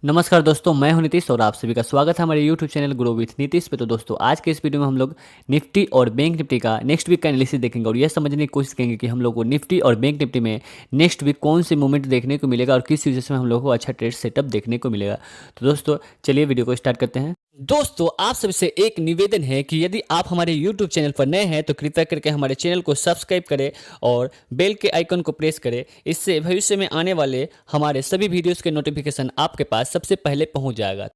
नमस्कार दोस्तों, मैं हूं नीतीश और आप सभी का स्वागत है हमारे YouTube channel grow with Nitish पे। तो दोस्तों, आज के इस वीडियो में हम लोग निफ्टी और बैंक निफ्टी का नेक्स्ट वीक का एनालिसिस देखेंगे और यह समझने की कोशिश करेंगे कि हम लोग को निफ्टी और बैंक निफ्टी में नेक्स्ट वीक कौन सी मूवमेंट देखने को मिलेगा और किस वजह से हम लोग को अच्छा ट्रेड सेटअप देखने को मिलेगा। तो दोस्तों, चलिए वीडियो को स्टार्ट करते हैं। दोस्तों, आप सबसे एक निवेदन है कि यदि आप हमारे YouTube चैनल पर नए हैं तो कृपया करके हमारे चैनल को सब्सक्राइब करें और बेल के आइकन को प्रेस करें। इससे भविष्य में आने वाले हमारे सभी वीडियोस के नोटिफिकेशन आपके पास सबसे पहले पहुंच जाएगा।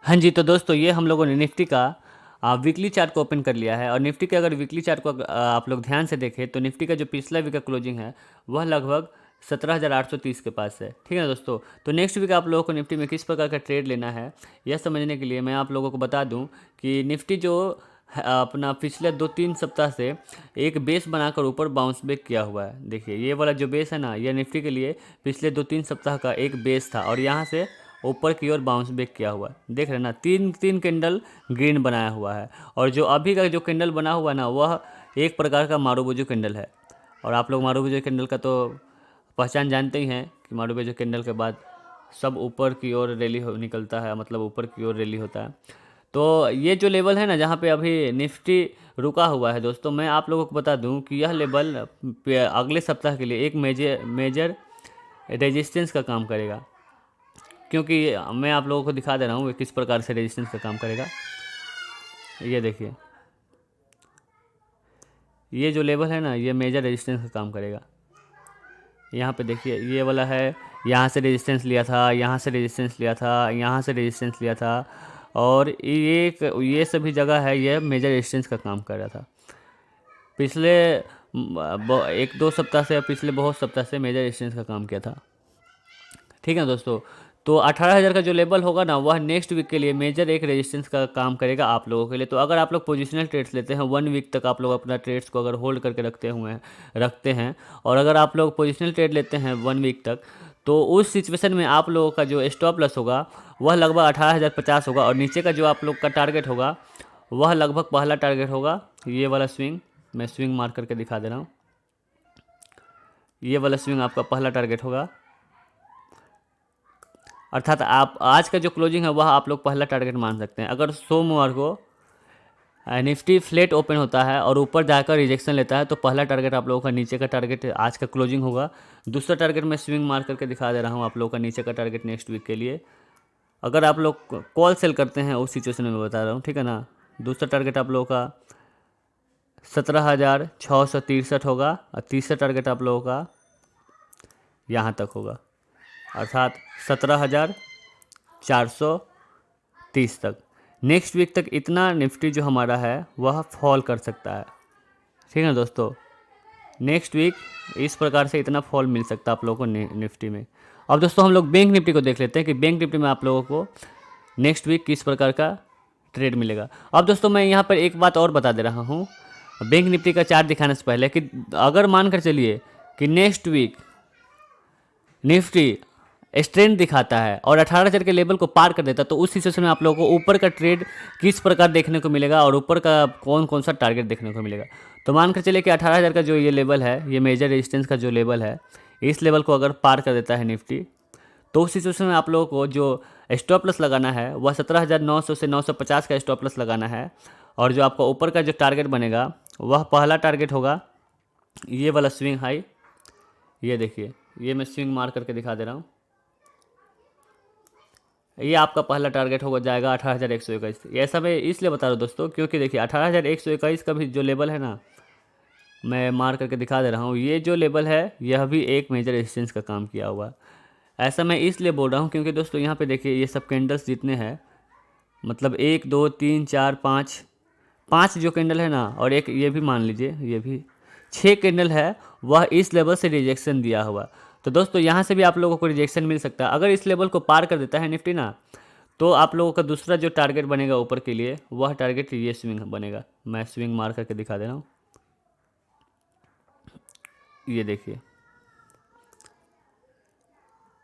हाँ जी, तो दोस्तों, ये हम लोगों ने निफ्टी का वीकली चार्ट को ओपन कर लिया है और निफ्टी के अगर वीकली चार्ट को आप लोग ध्यान से देखें तो निफ्टी का जो पिछला वीक का क्लोजिंग है वह लगभग 17,830 के पास है। ठीक है ना दोस्तों। तो नेक्स्ट वीक आप लोगों को निफ्टी में किस प्रकार का ट्रेड लेना है यह समझने के लिए मैं आप लोगों को बता दूं कि निफ्टी जो अपना पिछले 2-3 सप्ताह से एक बेस बनाकर ऊपर बाउंस बैक किया हुआ है। देखिए, ये वाला जो बेस है ना, यह निफ्टी के लिए पिछले 2-3 सप्ताह का एक बेस था और यहाँ से ऊपर की ओर बाउंस बैक किया हुआ है। देख रहे हैं ना, तीन तीन कैंडल ग्रीन बनाया हुआ है और जो अभी का जो कैंडल बना हुआ है ना, वह एक प्रकार का मारुबुजू कैंडल है। और आप लोग मारुबुजू कैंडल का तो पहचान जानते ही हैं कि मारुबुजू कैंडल के बाद सब ऊपर की ओर रैली हो निकलता है, मतलब ऊपर की ओर रैली होता है। तो ये जो लेवल है ना, जहाँ पे अभी निफ्टी रुका हुआ है दोस्तों, मैं आप लोगों को बता दूं कि यह लेवल अगले सप्ताह के लिए एक मेजर रेजिस्टेंस का काम करेगा। क्योंकि मैं आप लोगों को दिखा दे रहा हूँ किस प्रकार से रेजिस्टेंस का काम करेगा। ये देखिए, ये जो लेवल है ना, ये मेजर रेजिस्टेंस का काम करेगा। यहाँ पे देखिए, ये वाला है, यहाँ से रेजिस्टेंस लिया था, यहाँ से रेजिस्टेंस लिया था, यहाँ से रेजिस्टेंस लिया था और ये सभी जगह है, ये मेजर रेजिस्टेंस का काम कर रहा था पिछले 1-2 सप्ताह से या पिछले बहुत सप्ताह से मेजर रेजिस्टेंस का काम किया था। ठीक है दोस्तों। तो 18,000 का जो लेवल होगा ना, वह नेक्स्ट वीक के लिए मेजर एक रेजिस्टेंस का काम करेगा आप लोगों के लिए। तो अगर आप लोग पोजिशनल ट्रेड्स लेते हैं 1 वीक तक, आप लोग अपना ट्रेड्स को अगर होल्ड करके रखते हैं और अगर आप लोग पोजिशनल ट्रेड लेते हैं 1 वीक तक, तो उस सिचुएशन में आप लोगों का जो स्टॉप लॉस होगा वह लगभग 18,050 होगा और नीचे का जो आप लोग का टारगेट होगा वह लगभग पहला टारगेट होगा ये वाला स्विंग। मैं स्विंग मार करके दिखा दे रहा हूँ। ये वाला स्विंग आपका पहला टारगेट होगा, अर्थात आप आज का जो क्लोजिंग है वह आप लोग पहला टारगेट मान सकते हैं। अगर सोमवार को निफ्टी फ्लैट ओपन होता है और ऊपर जाकर रिजेक्शन लेता है तो पहला टारगेट आप लोगों का नीचे का टारगेट आज का क्लोजिंग होगा। दूसरा टारगेट मैं स्विंग मार करके दिखा दे रहा हूँ आप लोगों का नीचे का टारगेट नेक्स्ट वीक के लिए। अगर आप लोग कॉल सेल करते हैं उस सिचुएशन में मैं बता रहा हूँ, ठीक है ना। दूसरा टारगेट आप लोगों का 17,663 होगा और तीसरा टारगेट आप लोगों का यहाँ तक होगा, अर्थात 17,430 तक। नेक्स्ट वीक तक इतना निफ्टी जो हमारा है वह फॉल कर सकता है। ठीक है दोस्तों, नेक्स्ट वीक इस प्रकार से इतना फॉल मिल सकता है आप लोगों को निफ्टी में। अब दोस्तों, हम लोग बैंक निफ्टी को देख लेते हैं कि बैंक निफ्टी में आप लोगों को नेक्स्ट वीक किस प्रकार का ट्रेड मिलेगा। अब दोस्तों, मैं यहाँ पर एक बात और बता दे रहा हूँ बैंक निफ्टी का चार्ट दिखाने से पहले कि अगर मानकर चलिए कि नेक्स्ट वीक निफ्टी स्ट्रेंथ दिखाता है और 18,000 के लेवल को पार कर देता है, तो उस सिचुएशन में आप लोगों को ऊपर का ट्रेड किस प्रकार देखने को मिलेगा और ऊपर का कौन कौन सा टारगेट देखने को मिलेगा। तो मानकर चलिए कि 18,000 का जो ये लेवल है, ये मेजर रेजिस्टेंस का जो लेवल है, इस लेवल को अगर पार कर देता है निफ्टी, तो उस सिचुएशन में आप लोगों को जो स्टॉप लॉस लगाना है वह 17,900 से 950 का स्टॉप लॉस लगाना है और जो आपका ऊपर का जो टारगेट बनेगा वह पहला टारगेट होगा ये वाला स्विंग हाई। ये देखिए, ये मैं स्विंग मार करके दिखा दे रहा हूँ। ये आपका पहला टारगेट होगा जाएगा 18,121। ये सब मैं इसलिए बता रहा हूँ दोस्तों क्योंकि देखिए 18,121 का भी जो लेवल है ना, मैं मार करके दिखा दे रहा हूँ। ये जो लेवल है यह भी एक मेजर रेजिस्टेंस का काम किया हुआ है। ऐसा मैं इसलिए बोल रहा हूँ क्योंकि दोस्तों यहाँ पे देखिए, ये सब कैंडल्स जितने हैं, मतलब 1 2 3 4 5 जो कैंडल है ना, और एक ये भी मान लीजिए, ये भी 6 कैंडल है, वह इस लेवल से रिजेक्शन दिया हुआ। तो दोस्तों, यहाँ से भी आप लोगों को रिजेक्शन मिल सकता है। अगर इस लेवल को पार कर देता है निफ्टी ना, तो आप लोगों का दूसरा जो टारगेट बनेगा ऊपर के लिए वह टारगेट ये स्विंग बनेगा। मैं स्विंग मार करके दिखा दे रहा हूँ। ये देखिए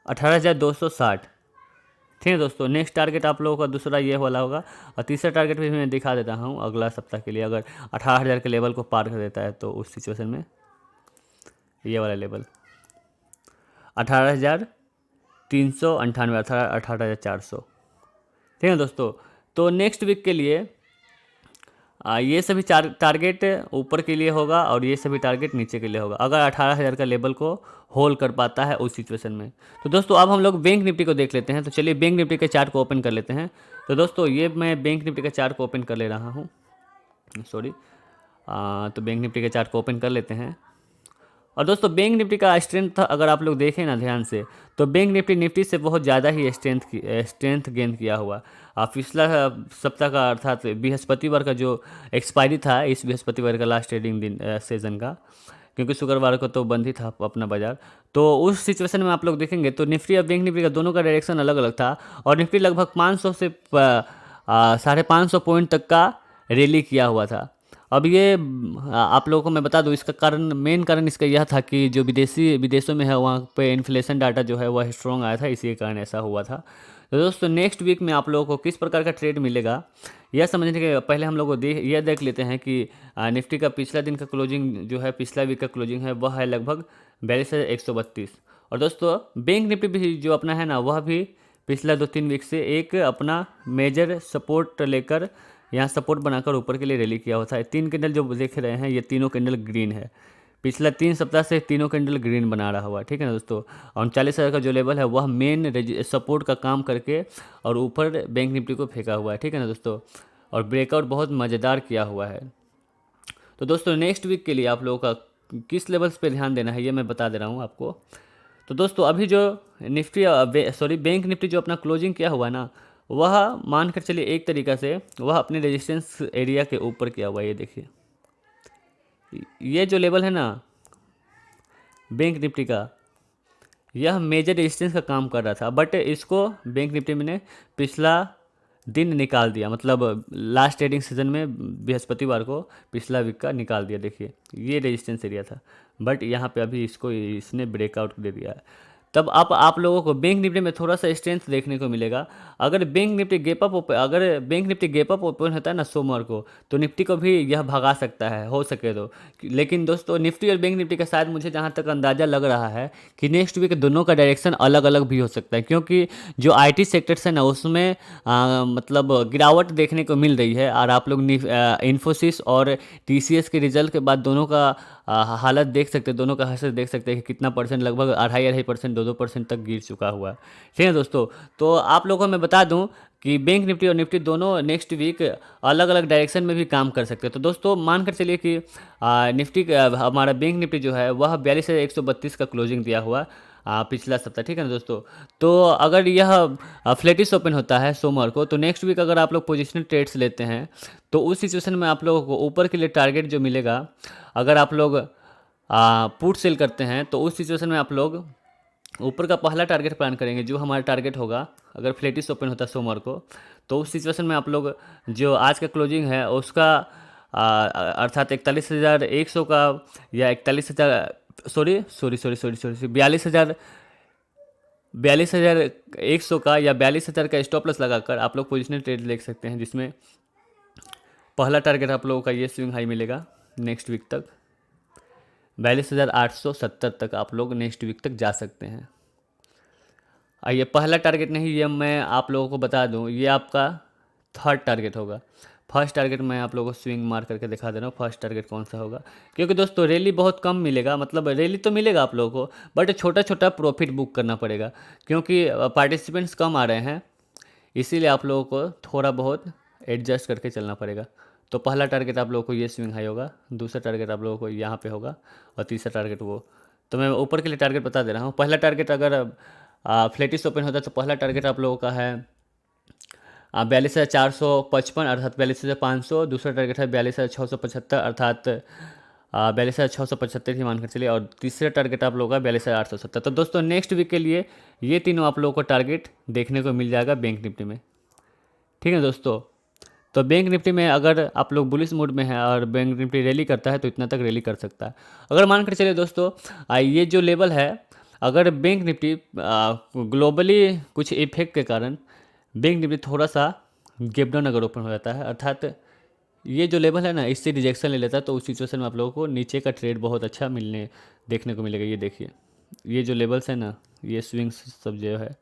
18,260। ठीक है दोस्तों, नेक्स्ट टारगेट आप लोगों का दूसरा ये वाला होगा और तीसरा टारगेट भी मैं दिखा देता हूँ अगला सप्ताह के लिए। अगर 18,000 के लेवल को पार कर देता है तो उस सिचुएशन में ये वाला लेवल 398, 18,400। ठीक है दोस्तों। तो नेक्स्ट वीक के लिए ये सभी टारगेट ऊपर के लिए होगा और ये सभी टारगेट नीचे के लिए होगा, अगर 18,000 का लेवल को होल्ड कर पाता है उस सिचुएशन में। तो दोस्तों अब हम लोग बैंक निफ्टी को देख लेते हैं। तो चलिए बैंक निफ्टी के चार्ट को ओपन कर लेते हैं। तो दोस्तों ये मैं बैंक निफ्टी के चार्ट को ओपन कर ले रहा हूँ, सॉरी। तो बैंक निफ्टी के चार्ट को ओपन कर लेते हैं। और दोस्तों बैंक निफ्टी का स्ट्रेंथ अगर आप लोग देखें ना ध्यान से, तो बैंक निफ्टी से बहुत ज़्यादा ही स्ट्रेंथ गेन किया हुआ। पिछला सप्ताह का अर्थात बृहस्पतिवार का जो एक्सपायरी था, इस बृहस्पतिवार का लास्ट ट्रेडिंग दिन सेशन का, क्योंकि शुक्रवार को तो बंद ही था अपना बाजार। तो उस सिचुएशन में आप लोग देखेंगे तो निफ्टी और बैंक निफ्टी का दोनों का डायरेक्शन अलग अलग था, और निफ्टी लगभग 500 से 550 पॉइंट तक का रैली किया हुआ था। अब ये आप लोगों को मैं बता दूं, इसका कारण, मेन कारण इसका यह था कि जो विदेशों में है वहाँ पे इन्फ्लेशन डाटा जो है वह स्ट्रॉन्ग आया था, इसी के कारण ऐसा हुआ था। तो दोस्तों नेक्स्ट वीक में आप लोगों को किस प्रकार का ट्रेड मिलेगा यह समझने के पहले हम लोग को यह देख लेते हैं कि निफ्टी का पिछला दिन का क्लोजिंग जो है, पिछला वीक का क्लोजिंग है वह है लगभग 42,132। और दोस्तों बैंक निफ्टी भी जो अपना है ना, वह भी पिछला 2-3 वीक से एक अपना मेजर सपोर्ट लेकर यहाँ सपोर्ट बनाकर ऊपर के लिए रैली किया हुआ था। 3 कैंडल जो देख रहे हैं, ये तीनों कैंडल ग्रीन है। पिछला 3 सप्ताह से तीनों कैंडल ग्रीन बना रहा हुआ, ठीक है ना दोस्तों। और 39,000 का जो लेवल है वह मेन सपोर्ट का काम करके और ऊपर बैंक निफ्टी को फेंका हुआ है, ठीक है ना दोस्तों। और ब्रेकआउट बहुत मज़ेदार किया हुआ है। तो दोस्तों नेक्स्ट वीक के लिए आप लोगों का किस लेवल्स पे ध्यान देना है ये मैं बता दे रहा हूँ आपको। तो दोस्तों अभी जो बैंक निफ्टी जो अपना क्लोजिंग किया हुआ है ना, वह मान कर चलिए एक तरीक़ा से वह अपने रेजिस्टेंस एरिया के ऊपर किया हुआ है। ये देखिए, ये जो लेवल है ना बैंक निफ्टी का, यह मेजर रेजिस्टेंस का काम कर रहा था, बट इसको बैंक निफ्टी ने पिछला दिन निकाल दिया, मतलब लास्ट ट्रेडिंग सीजन में बृहस्पतिवार को पिछला वीक का निकाल दिया। देखिए ये रेजिस्टेंस एरिया था, बट यहाँ पे अभी इसने ब्रेकआउट दे दिया है। तब आप लोगों को बैंक निफ्टी में थोड़ा सा स्ट्रेंथ देखने को मिलेगा। अगर bank Nifty gap up open होता है ना सोमवार को, तो निफ्टी को भी यह भगा सकता है, हो सके तो। लेकिन दोस्तों निफ्टी और बैंक निफ्टी का शायद मुझे जहाँ तक अंदाज़ा लग रहा है कि नेक्स्ट वीक दोनों का डायरेक्शन अलग अलग भी हो सकता है, क्योंकि जो IT सेक्टर्स है ना उसमें मतलब गिरावट देखने को मिल रही है। और आप लोग इन्फोसिस और TCS के रिजल्ट के बाद दोनों का हालत देख सकते हैं, दोनों का हालत देख सकते हैं कि कितना परसेंट, लगभग 2.5% 2% तक गिर चुका हुआ है, ठीक है दोस्तों। तो आप लोगों को मैं बता दूं कि बैंक निफ्टी और निफ्टी दोनों नेक्स्ट वीक अलग अलग डायरेक्शन में भी काम कर सकते हैं। तो दोस्तों मानकर चलिए कि निफ्टी हमारा बैंक निफ्टी जो है वह 42,132 का क्लोजिंग दिया हुआ पिछला सप्ताह, ठीक है ना दोस्तों। तो अगर यह फ्लैटिश ओपन होता है सोमवार को, तो नेक्स्ट वीक अगर आप लोग पोजिशनल ट्रेड्स लेते हैं तो उस सिचुएशन में आप लोगों को ऊपर के लिए टारगेट जो मिलेगा, अगर आप लोग पुट सेल करते हैं तो उस सिचुएशन में आप लोग ऊपर का पहला टारगेट प्लान करेंगे। जो हमारा टारगेट होगा अगर फ्लैटिश ओपन होता है सोमवार को, तो उस सिचुएशन में आप लोग जो आज का क्लोजिंग है उसका अर्थात 41,100 का या 42,100 का या 42,000 का स्टॉप लॉस लगाकर आप लोग पोजिशनल ट्रेड ले सकते हैं, जिसमें पहला टारगेट आप लोगों का ये स्विंग हाई मिलेगा नेक्स्ट वीक तक 42,870 तक आप लोग नेक्स्ट वीक तक जा सकते हैं। ये पहला टारगेट नहीं, ये मैं आप लोगों को बता दूं, ये आपका थर्ड टारगेट होगा। फर्स्ट टारगेट मैं आप लोगों को स्विंग मार करके दिखा दे रहा हूँ, फर्स्ट टारगेट कौन सा होगा। क्योंकि दोस्तों रैली बहुत कम मिलेगा, मतलब रैली तो मिलेगा आप लोगों को, बट छोटा छोटा प्रॉफिट बुक करना पड़ेगा, क्योंकि पार्टिसिपेंट्स कम आ रहे हैं, इसीलिए आप लोगों को थोड़ा बहुत एडजस्ट करके चलना पड़ेगा। तो पहला टारगेट आप लोगों को ये स्विंग हाई होगा, दूसरा टारगेट आप लोगों को यहाँ पे होगा, और तीसरा टारगेट वो। तो मैं ऊपर के लिए टारगेट बता दे रहा हूँ। पहला टारगेट अगर फ्लैटिश ओपन होता है तो पहला टारगेट आप लोगों का है 42,455 अर्थात 42,500। दूसरा टारगेट है 42,675 अर्थात 42,675 ही मानकर चलिए, और तीसरा टारगेट आप लोगों का 42,870। तो दोस्तों नेक्स्ट वीक के लिए ये तीनों आप लोगों को टारगेट देखने को मिल जाएगा बैंक निफ्टी में, ठीक है दोस्तों। तो बैंक निफ्टी में अगर आप लोग बुलिश मूड में हैं और बैंक निफ्टी रैली करता है तो इतना तक रैली कर सकता है। अगर मानकर चलिए दोस्तों ये जो लेवल है, अगर बैंक निफ्टी ग्लोबली कुछ इफेक्ट के कारण बैंक निफ्टी थोड़ा सा गैप डाउन अगर ओपन हो जाता है, अर्थात ये जो लेवल है ना इससे रिजेक्शन ले लेता है, तो उस सिचुएशन में आप लोगों को नीचे का ट्रेड बहुत अच्छा देखने को मिलेगा। ये देखिए, ये जो लेवल्स है ना, ये स्विंग्स सब जो है,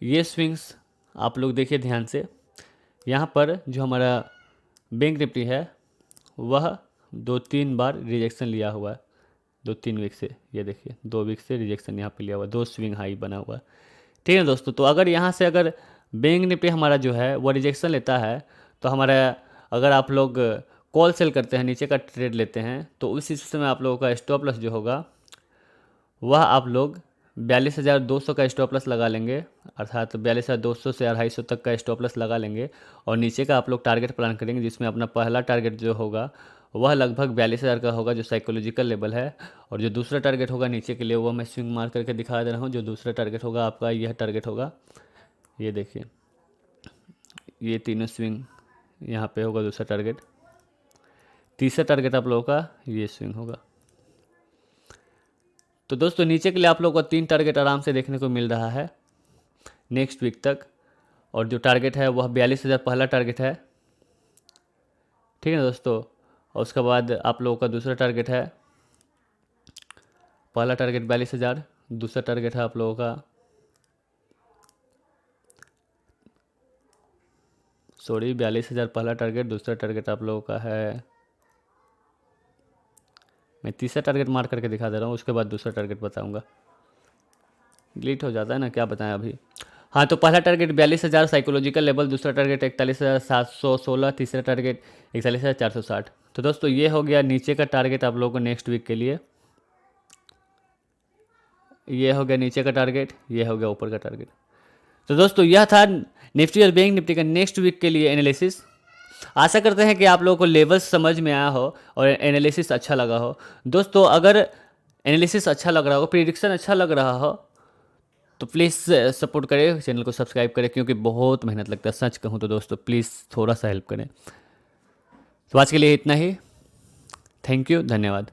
ये स्विंग्स आप लोग देखिए ध्यान से। यहाँ पर जो हमारा बैंक निफ्टी है वह 2-3 बार रिजेक्शन लिया हुआ है, 2-3 वीक से। ये देखिए 2 वीक से रिजेक्शन यहाँ पे लिया हुआ है, 2 स्विंग हाई बना हुआ है। ठीक है दोस्तों, तो अगर यहाँ से अगर बैंक निफ्टी हमारा जो है वो रिजेक्शन लेता है तो हमारा, अगर आप लोग कॉल सेल करते हैं, नीचे का ट्रेड लेते हैं, तो उस सिस्टम में आप लोगों का स्टॉप लॉस जो होगा वह आप लोग 42,200 का स्टॉप लॉस लगा लेंगे, अर्थात 42,200 से 250 तक का स्टॉप लॉस लगा लेंगे। और नीचे का आप लोग टारगेट प्लान करेंगे, जिसमें अपना पहला टारगेट जो होगा वह लगभग 42,000 का होगा, जो साइकोलॉजिकल लेवल है। और जो दूसरा टारगेट होगा नीचे के लिए, वो मैं स्विंग मार करके दिखा दे रहा हूँ। जो दूसरा टारगेट होगा आपका, यह टारगेट होगा, ये देखिए, ये तीनों स्विंग यहाँ पे होगा दूसरा टारगेट। तीसरा टारगेट आप लोगों का ये स्विंग होगा। तो दोस्तों नीचे के लिए आप लोगों को 3 टारगेट आराम से देखने को मिल रहा है नेक्स्ट वीक तक। और जो टारगेट है वह 42,000 पहला टारगेट है, ठीक है ना दोस्तों। और उसके बाद आप लोगों का दूसरा टारगेट है, पहला टारगेट 42,000, दूसरा टारगेट है आप लोगों का, सॉरी 42,000 पहला टारगेट, दूसरा टारगेट आप लोगों का है, मैं तीसरा टारगेट मार करके दिखा दे रहा हूँ, उसके बाद दूसरा टारगेट बताऊँगा। डिलीट हो जाता है ना, क्या बताएं अभी। हाँ, तो पहला टारगेट 42,000 साइकोलॉजिकल लेवल, दूसरा टारगेट 41,716, तीसरा टारगेट 41,460। तो दोस्तों ये हो गया नीचे का टारगेट आप लोगों को नेक्स्ट वीक के लिए। ये हो गया नीचे का टारगेट, ये हो गया ऊपर का टारगेट। तो दोस्तों यह था निफ्टी और बैंक निफ्टी का नेक्स्ट वीक के लिए एनालिसिस। आशा करते हैं कि आप लोगों को लेवल्स समझ में आया हो और एनालिसिस अच्छा लगा हो। दोस्तों अगर एनालिसिस अच्छा लग रहा हो, प्रिडिक्शन अच्छा लग रहा हो, तो प्लीज़ सपोर्ट करें, चैनल को सब्सक्राइब करें, क्योंकि बहुत मेहनत लगता है। सच कहूँ तो दोस्तों प्लीज़ थोड़ा सा हेल्प करें। तो आज के लिए इतना ही। थैंक यू, धन्यवाद।